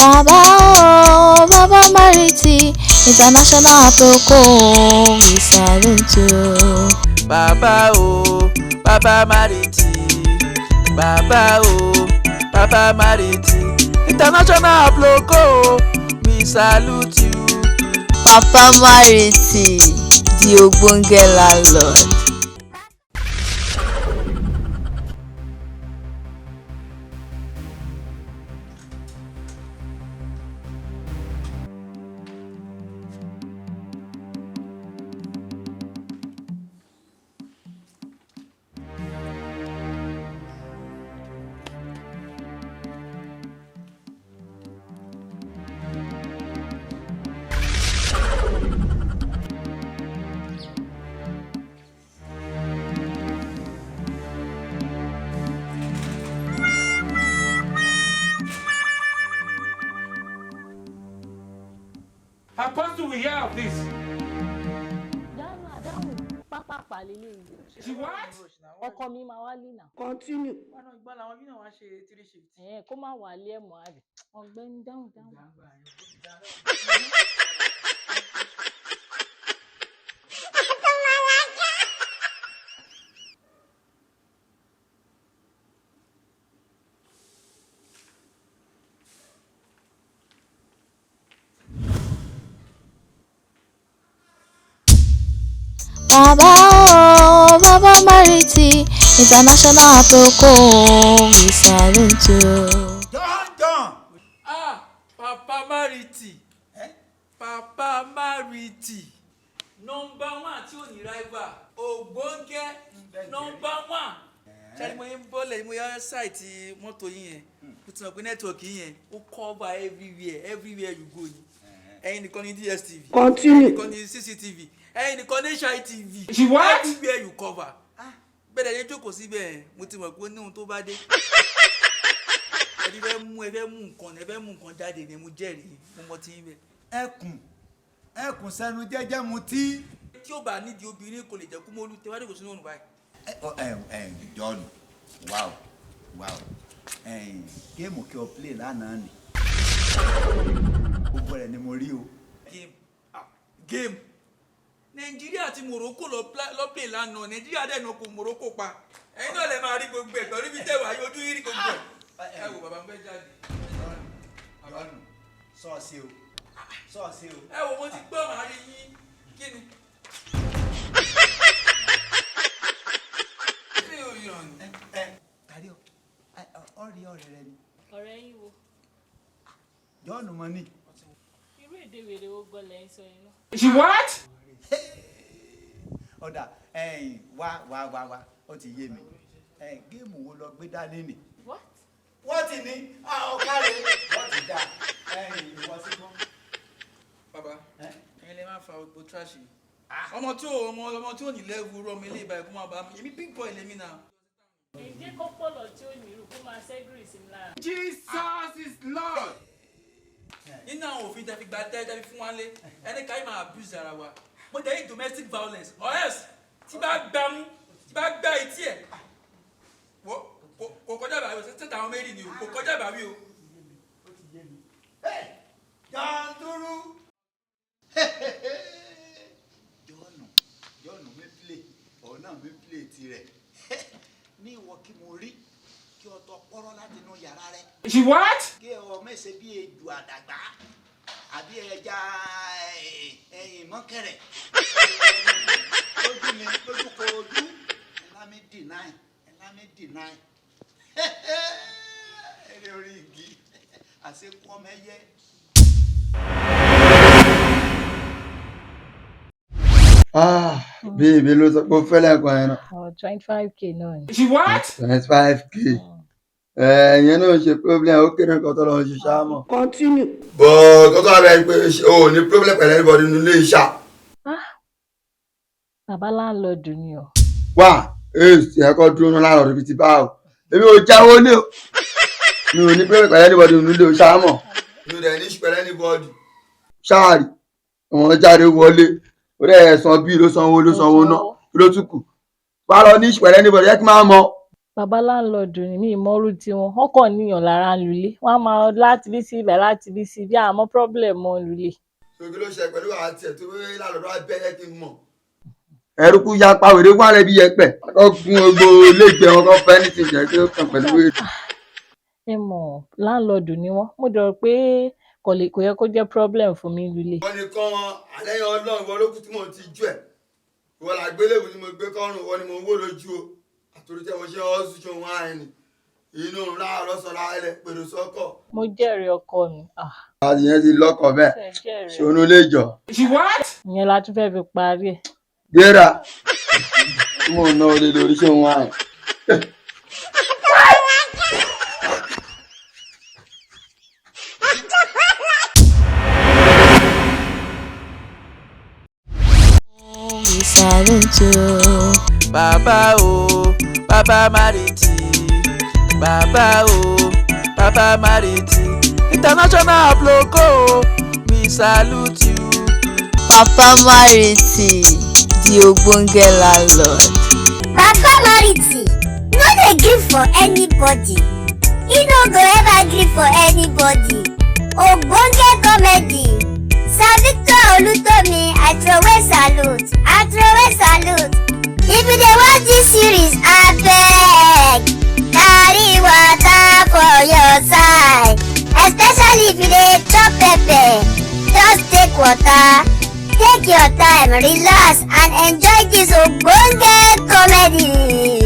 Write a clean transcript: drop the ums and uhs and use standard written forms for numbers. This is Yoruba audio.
Baba Mariti, international protocol, we salute you. Baba Mariti, Baba Mariti, international protocol, we salute you. Baba Mariti, the Ogbonge landlord. How fast do we hear of this? She what? Ọkọ mi máa wálé náà. Continue. Wọ́n náà gbọ́ làwọn yóò wá ṣe 3 shift. Kó má wálé ẹ̀ mọ́ àbí. Ọ̀gbẹ́ni dáhùn. Baba Mariti, international protocol, we salute you. Done. Papa Mariti. Papa Mariti. Number 1 tí ò ní rival. Ogbonge. Number 1. Ṣé mo ń bọ́lẹ̀ mo yá site mọ́tò yín yẹn. Mo ti mọ̀ pé network yín yẹn ó cover everywhere you go. Ẹ̀yin nìkan ní DSTV. Continue. Ẹ̀yin nìkan ní CCTV. Ẹ̀yin nìkan ní Shai TV. She what? Everywhere you cover. Bẹ́ẹ̀ ni jókòó síbẹ̀ mo ti mọ̀ pé ní ohun tó bá dé. Ẹ fẹ́ mú nǹkan jáde ni mo jẹ́rìí mo mọ tí ń bẹ̀. Ẹkùn sẹ́nu jẹ́jẹ́ mu tí. Tí ó bá nídìí obìnrin kò lè jẹ́ kú mọ́lú tẹ́wádìí kò sínú òrùn báyìí. John, wow. Géèmù kí o play lánàá ni. Gbogbo rẹ̀ ni mo rí o. Game. Nàìjíríà àti Morocco lọ play lánàá. Nàìjíríà dẹ̀ náà kò Morocco pa. Ẹ̀yin náà lè máa rí gbogbo ẹ̀ pẹ̀lú ibi tẹ́wàá yóò ojú yìí rí gbogbo ẹ̀. Ẹ wo bàbá ń fẹ́ jáde. Sọ́ọ̀sì o. Ẹ wo mo ti gbọ́ màá rí yín. Kí ni? Ṣé o yàn ni? Kárí o, ọ̀rẹ́ rẹ ni. Ọ̀rẹ́ yín wo? John mọ ní. Irú èdè wèrè wo gbọ́ lẹ́yìn sọ yín náà? She what? Ọ̀dà wá ó ti yé mi. Géèmù wo lọ gbé dání ni? Wọ́n ti ní ọ̀kárẹ̀ wọ́n ti dá ìwọ sí fún. Bàbá ẹ̀yin lè máa fa gbogbo trash yìí. Ọmọ tí ò ní lẹ́wù rọ mi ilé ìbá ẹ̀kú máa bá mi. Èmi pink boy lèmi náà. Èdè kọ́pọ̀lọ̀ tí ó nírú kó máa ṣẹ́gìrì sí lára. Jesus is Lord. Nínú àwọn òfin tẹ́ fi gba tẹ́ fún wa lé ẹni ká yìí máa abuse ara wa. Mo tẹ̀ yí domestic violence or else tí bá gbá etí ẹ̀ kò kọjá ìbáwí o tẹ́tà àwọn méjì ni o kò kọjá ìbáwí o. Ó ti yé mi. Jàǹdùrú. Jọ́ọ̀nù mi play ọ̀hún náà mi play tirẹ̀. Ní ìwọ kí mo rí kí o tọ pọ́rọ́ láti inú yàrá rẹ. She what? Kí ọ mẹ́sẹ̀ bí ejò àdàgbà àbí ẹja ẹ̀yìn mọ́kẹ̀rẹ̀. Lójú mi lójú kò ojú ẹ̀la mi deny. Ẹ̀rẹ̀ orí igi àṣekú ọmọ ẹyẹ. Bí ibi ló sọ pé ó fẹ́ lẹ́ẹ̀kan yẹn náà. 25k náà ni. She what? 25k. Ìyẹn náà ṣe problem ó kéré nǹkan tó lọ ṣe ṣáá mọ̀. Continue. Bọ̀ kọ́kọ́ rẹ̀ pé o ò ní problem pẹ̀lú anybody nínú ilé iṣẹ́. Bàbá landlord ni o. Wà ẹ̀kọ́ dúró náà láàárọ̀ ibi ti bá o. Èmi ò jáwó lé o. Mi ò ní problem pẹ̀lú anybody nínú ilé iṣẹ́ mọ̀. Mi ò dẹ̀ ní pẹ̀lú anybody. Ṣáàrì ọmọ jáde wọlé. Ó dẹ̀ san bí ló sanwó náà ló tún kù. Bá lọ ní pẹ̀lú anybody yẹ kí máa mọ̀. bàbá landlord ni mi ìmọ̀rú tiwọn wọ́n kàn níyàn lára ń lulẹ̀ wọ́n á máa láti bí sí ibẹ̀ láti bí sí bí àmọ́ problem mọ́ ń lulẹ̀. ṣòkè ló ṣe pẹ̀lú àti ẹ̀ tó wé lálọ́dọ́ abẹ́rẹ́ kí n mọ̀. ẹrúkú ya pa wèrè wálẹ̀ bí yẹpẹ̀ kọ́ gun gbogbo ilé ìgbẹ́ wọn kọ́ fẹ́ ní ti jẹ́ kí ó kàn pẹ̀lú wèrè. ẹ mọ̀ landlord ni wọ́n mo dọ̀ pé kò yẹ kó jẹ́ problem fún mi lulẹ̀. wọ́n ní kán àlẹ́yìn ọlọ́run ìwọ ló kù tí mò ń ti jú ẹ̀ ìwọ làgbélébù ni mo gbé kọ́rùn ìwọ ni mo wó lójú o àtòrí tí mo ṣe ọ́sùn ṣe òun àárín ni inú láàárọ̀ sọ láàárẹ̀ pèrò sọ́kọ̀. mo jẹ́rìí ọkọ mi. àdìyẹn ti lọ́kọ̀ bẹ́ẹ̀ ṣonú lè jọ. ìyẹn la tún fẹ́ fi parí ẹ̀. gbéra tí mò ń ná olè lórí ṣé òun àárín. Baba o, Baba Mariti. Baba o, Baba Mariti. International logo, we salute you. Baba Mariti, the ogbonge landlord. Baba Mariti, no dey gree for anybody. He no go ever gree for anybody. Ogbonge comedy. Sir Victor Olutomi, I throway salute. I throway salute. If you dey watch this series, abeg carry water for your side. Especially if you dey chop pepper, just take water, take your time, relax and enjoy this ogbonge comedy.